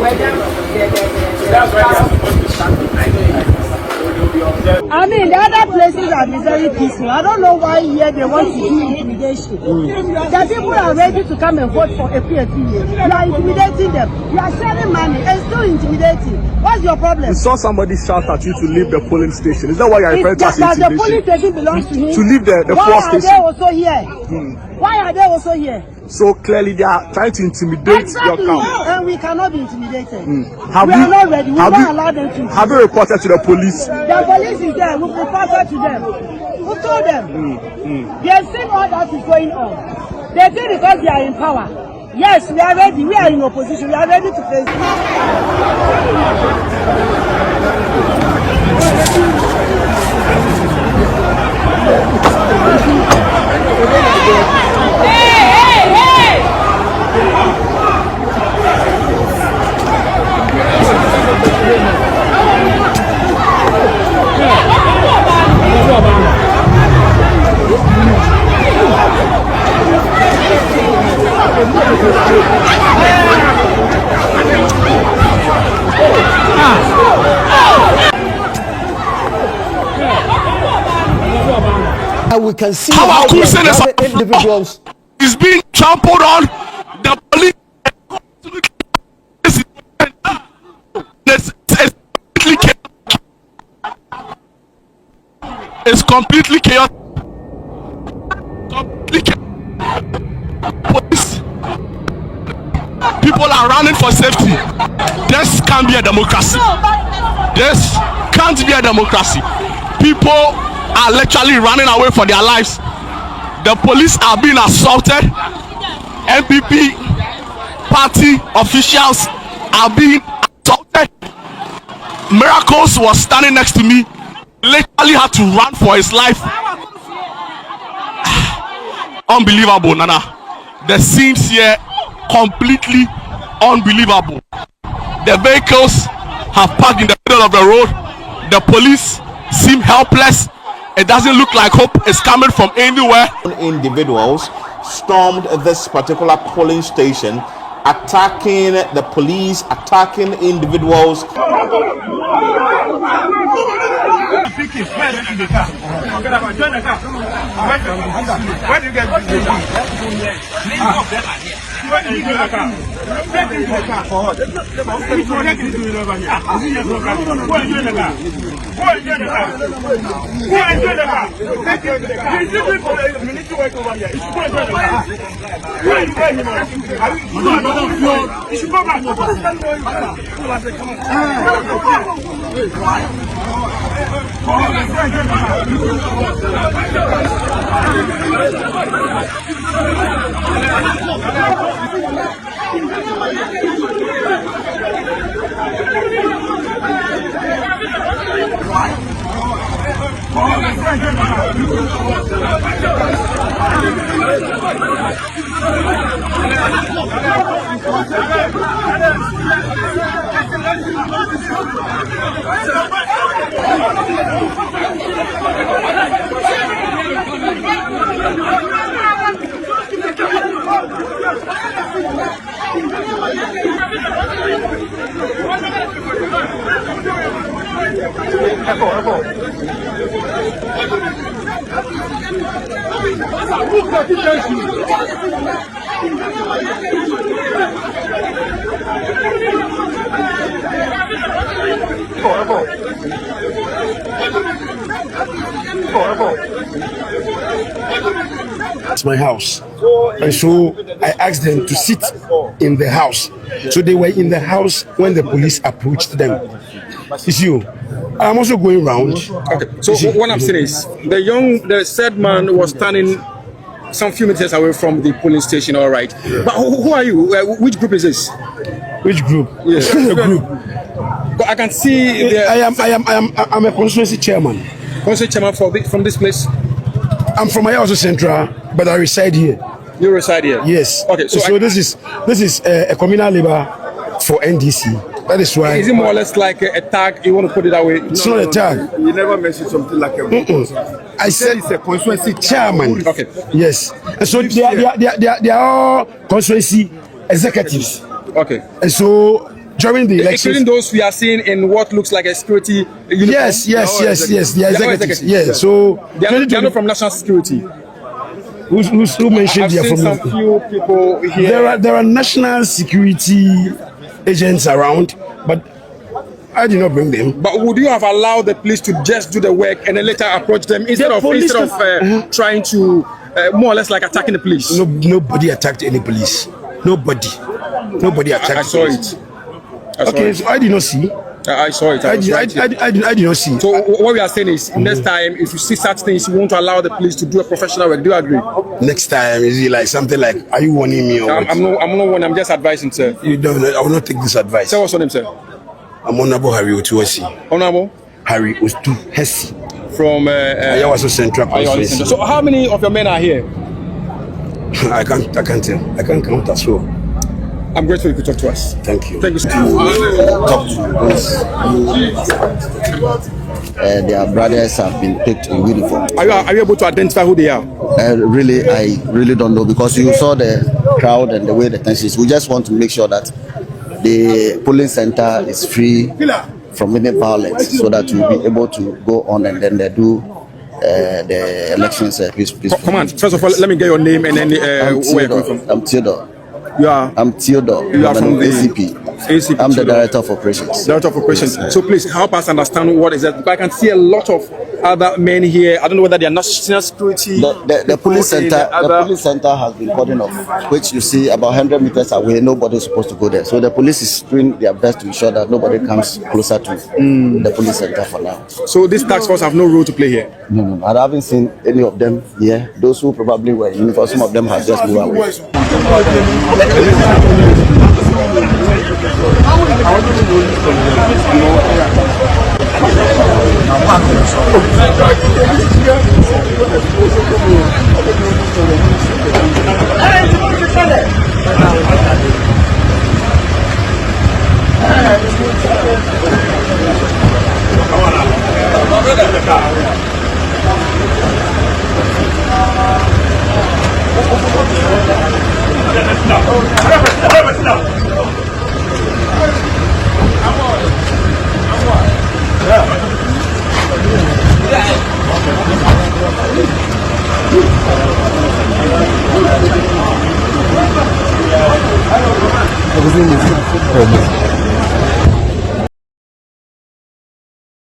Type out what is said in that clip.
I mean, the other places have been very peaceful. I don't know why here they want to do intimidation. The people are ready to come and vote for a PFP. You are intimidating them. You are sharing money and still intimidating. What's your problem? We saw somebody shout at you to leave the polling station. Is that why you are referring to as intimidation? The polling station belongs to him. To leave the force station. Why are they also here? Why are they also here? So clearly they are trying to intimidate your camp. And we cannot be intimidated. We are not ready. We won't allow them to. Have you reported to the police? The police is there. We reported to them. Who told them? They have seen all that is going on. They think because they are in power. Yes, we are ready. We are in opposition. We are ready to face it. We can see Hawa Koomson individuals is being trampled on. The police is completely chaotic. Police, people are running for safety. This can't be a democracy. This can't be a democracy. People are literally running away for their lives. The police are being assaulted. NPP party officials are being assaulted. Miracles was standing next to me, literally had to run for his life. Unbelievable, Nana. The scenes here completely unbelievable. The vehicles have parked in the middle of the road. The police seem helpless. It doesn't look like hope is coming from anywhere. Individuals stormed this particular polling station, attacking the police, attacking individuals. Where do you get It's my house, and so I asked them to sit in the house. So they were in the house when the police approached them. It's you. I'm also going round. Okay, so what I'm saying is the said man was standing some few meters away from the polling station. All right, but who are you? Which group is this? Which group? Yes, the group. But I can see I'm a constituency chairman. Constituency chairman from this place. I'm from Ayawaso Central, but I reside here. You reside here? Yes. Okay, so this is a communal labor for NDC. That is why. Is it more or less like a tag? You want to put it that way? It's not a tag. You never mentioned something like a. I said it's a constituency chairman. Okay. Yes. And so they are all constituency executives. Okay. And so during the elections. Including those we are seeing in what looks like a security uniform. Yes. The executives. Yes. So they are not from national security. Who mentioned they are from? Some few people here. There are national security agents around, but I did not bring them. But would you have allowed the police to just do the work and then later approach them instead of trying to more or less like attacking the police? Nobody attacked any police. Nobody attacked. I saw it. So I did not see. I saw it. I did not see. So what we are saying is, next time, if you see such things, you want to allow the police to do a professional work. Do you agree? Next time, is it like something like, are you warning me or what? I'm not warning. I'm just advising, sir. You don't. I will not take this advice. Say what's your name, sir? I'm Honorable Harry Otuosi. Honorable Harry Otuosi. From Ayawaso Central Police. So how many of your men are here? I can't tell. I can't count as well. I'm grateful you could talk to us. Thank you. Thank you. Talk to police. Their brothers have been picked in uniform. Are you able to identify who they are? I really don't know, because you saw the crowd and the way the tension is. We just want to make sure that the polling center is free from any violence, so that we'll be able to go on and then they do the elections peacefully. Come on. First of all, let me get your name and then where you're coming from. I'm Theodore. You are? I'm Theodore. You are from the ACP. I'm the Director of Operations. Director of Operations. So please help us understand what is that. I can see a lot of other men here. I don't know whether they are national security. The police center. The police center has been cordoned off, which you see about 100 meters away. Nobody is supposed to go there. So the police is doing their best to ensure that nobody comes closer to the police center for now. So this task force have no role to play here. No. I haven't seen any of them here. Those who probably were in uniform, some of them have just moved away. I was in this